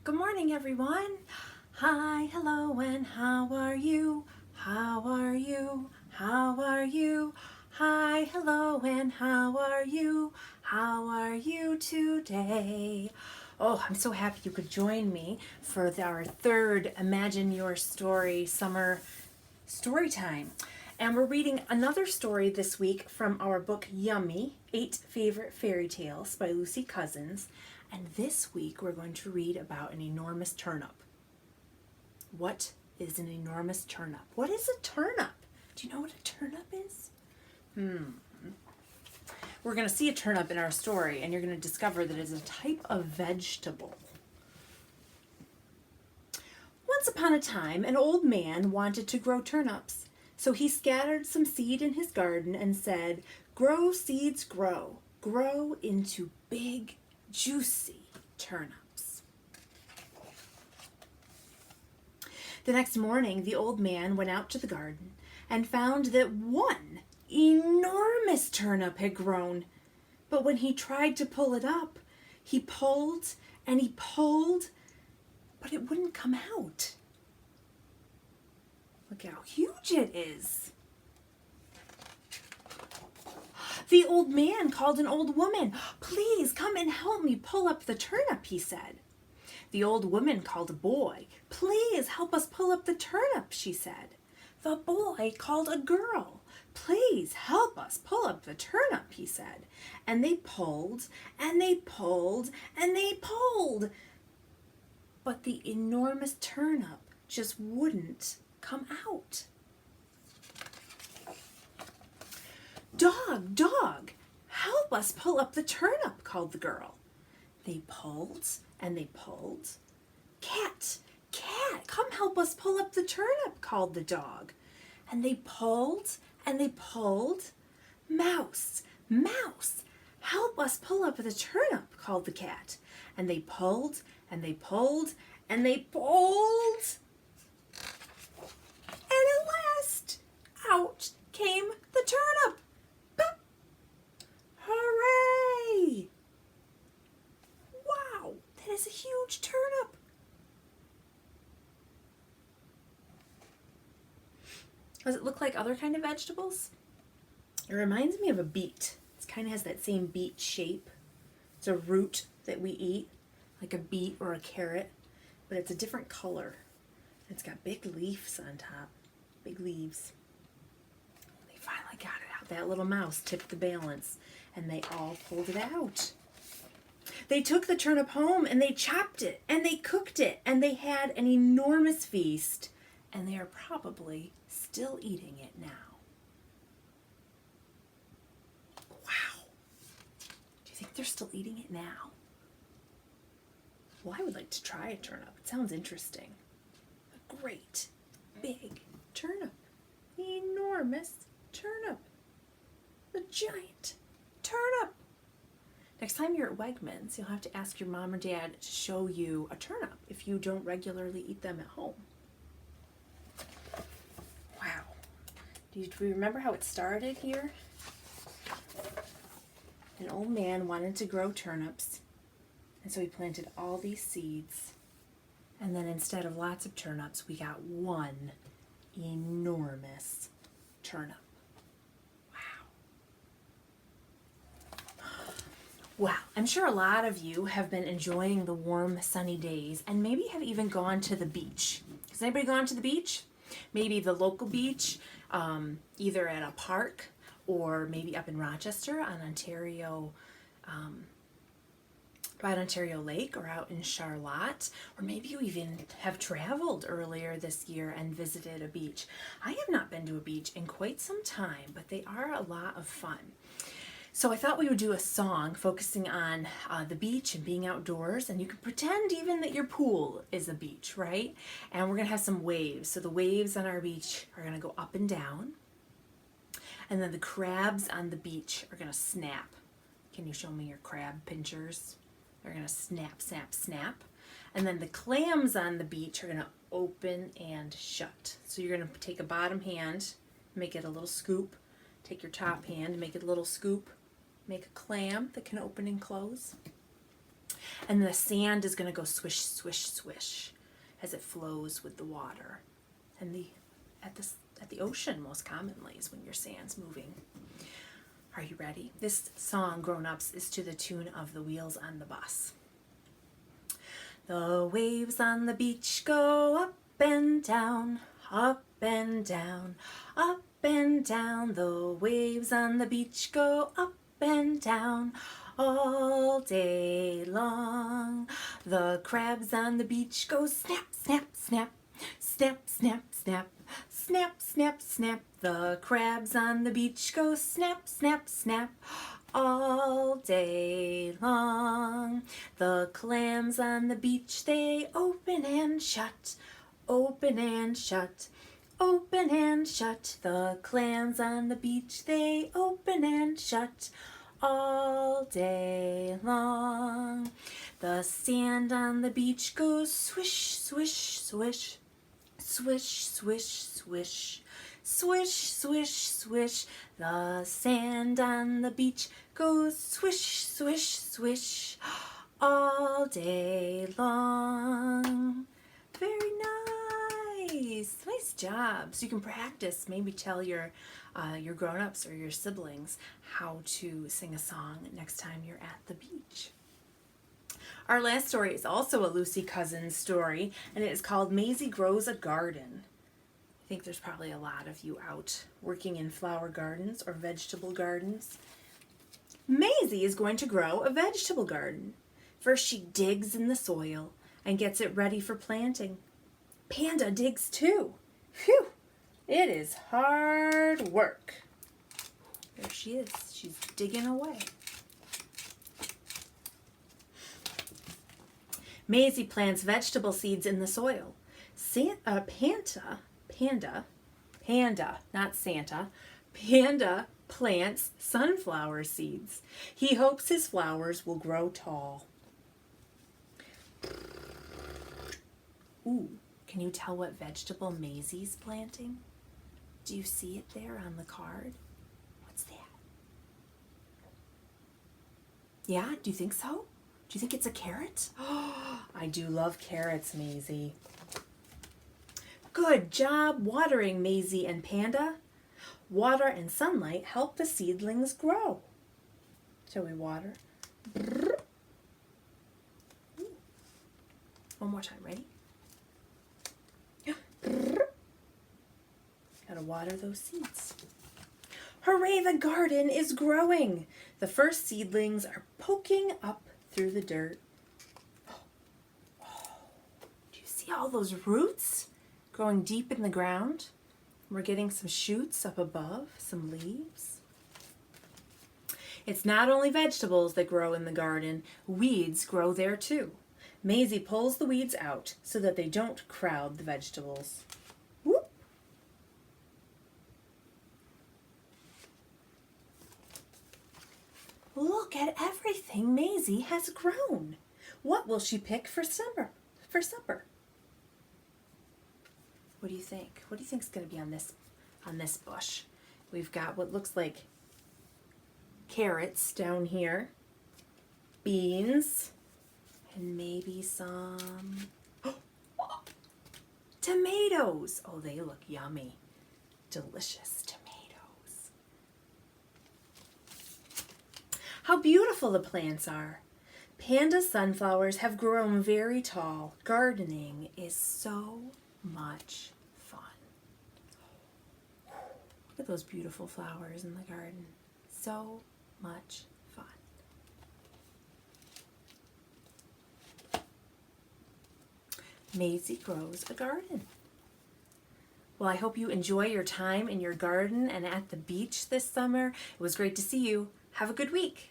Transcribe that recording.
Good morning, everyone. Hi, hello, and how are you? How are you? How are you? Hi, hello, and how are you? How are you today? Oh, I'm so happy you could join me for our third Imagine Your Story summer story time. And we're reading another story this week from our book Yummy, 8 Favorite Fairy Tales by Lucy Cousins. And this week we're going to read about an enormous turnip. What is an enormous turnip? What is a turnip? Do you know what a turnip is? We're going to see a turnip in our story, and you're going to discover that it's a type of vegetable. Once upon a time, an old man wanted to grow turnips. So he scattered some seed in his garden and said, "Grow, seeds, grow. Grow into big, juicy turnips." The next morning, the old man went out to the garden and found that one enormous turnip had grown. But when he tried to pull it up, he pulled and he pulled, but it wouldn't come out. Look how huge it is. The old man called an old woman. "Please come and help me pull up the turnip," he said. The old woman called a boy. "Please help us pull up the turnip," she said. The boy called a girl. "Please help us pull up the turnip," he said. And they pulled, and they pulled, and they pulled. But the enormous turnip just wouldn't come out. "Dog, dog, help us pull up the turnip," called the girl. They pulled and they pulled. "Cat, cat, come help us pull up the turnip," called the dog. And they pulled and they pulled. "Mouse, mouse, help us pull up the turnip," called the cat. And they pulled and they pulled and they pulled. And at last, out came the turnip. Pop! Hooray! Wow, that is a huge turnip. Does it look like other kind of vegetables? It reminds me of a beet. It kind of has that same beet shape. It's a root that we eat, like a beet or a carrot, but it's a different color. It's got big leaves on top, big leaves. They finally got it out. That little mouse tipped the balance, and they all pulled it out. They took the turnip home, and they chopped it, and they cooked it, and they had an enormous feast, and they are probably still eating it now. Wow. Do you think they're still eating it now? Well, I would like to try a turnip. It sounds interesting. A great, big turnip. Enormous turnip. A giant turnip. Next time you're at Wegmans, you'll have to ask your mom or dad to show you a turnip if you don't regularly eat them at home. Wow. Do you remember how it started here? An old man wanted to grow turnips, and so he planted all these seeds. And then instead of lots of turnips, we got one enormous turnip. Wow, I'm sure a lot of you have been enjoying the warm, sunny days and maybe have even gone to the beach. Has anybody gone to the beach? Maybe the local beach, either at a park or maybe up in Rochester on Ontario, by Ontario Lake, or out in Charlotte, or maybe you even have traveled earlier this year and visited a beach. I have not been to a beach in quite some time, but they are a lot of fun. So I thought we would do a song focusing on the beach and being outdoors, and you can pretend even that your pool is a beach, right? And we're gonna have some waves. So the waves on our beach are gonna go up and down, and then the crabs on the beach are gonna snap. Can you show me your crab pinchers? They're gonna snap, snap, snap. And then the clams on the beach are gonna open and shut. So you're gonna take a bottom hand, make it a little scoop, take your top hand, make it a little scoop, make a clam that can open and close. And the sand is going to go swish, swish, swish as it flows with the water. And at the ocean, most commonly, is when your sand's moving. Are you ready? This song, grown-ups, is to the tune of The Wheels on the Bus. The waves on the beach go up and down, up and down, up and down. The waves on the beach go up and down all day long. The crabs on the beach go snap, snap, snap, snap, snap, snap, snap, snap, snap. The crabs on the beach go snap, snap, snap all day long. The clams on the beach, they open and shut, open and shut, open and shut. The clams on the beach, they open and shut all day long. The sand on the beach goes swish, swish, swish, swish, swish, swish, swish, swish, swish. The sand on the beach goes swish, swish, swish all day long. Very nice. Nice job. So you can practice, maybe tell your grown-ups or your siblings how to sing a song next time you're at the beach. Our last story is also a Lucy Cousins story, and it is called Maisie Grows a Garden. I think there's probably a lot of you out working in flower gardens or vegetable gardens. Maisie is going to grow a vegetable garden. First, she digs in the soil and gets it ready for planting. Panda digs too. Phew! It is hard work. There she is. She's digging away. Maisie plants vegetable seeds in the soil. Panda plants sunflower seeds. He hopes his flowers will grow tall. Ooh, can you tell what vegetable Maisie's planting? Do you see it there on the card? What's that? Yeah, do you think so? Do you think it's a carrot? Oh, I do love carrots, Maisie. Good job watering, Maisie and Panda. Water and sunlight help the seedlings grow. Shall we water? One more time, ready? Gotta water those seeds. Hooray, the garden is growing. The first seedlings are poking up through the dirt. Oh, do you see all those roots growing deep in the ground? We're getting some shoots up above, some leaves. It's not only vegetables that grow in the garden, weeds grow there too. Maisie pulls the weeds out so that they don't crowd the vegetables. Whoop. Look at everything Maisie has grown. What will she pick for supper? What do you think? What do you think is going to be on this bush? We've got what looks like carrots down here, beans, and maybe some tomatoes. Oh, they look yummy. Delicious tomatoes. How beautiful the plants are. Panda sunflowers have grown very tall. Gardening is so much fun. Look at those beautiful flowers in the garden. So much fun. Maisie grows a garden. Well, I hope you enjoy your time in your garden and at the beach this summer. It was great to see you. Have a good week.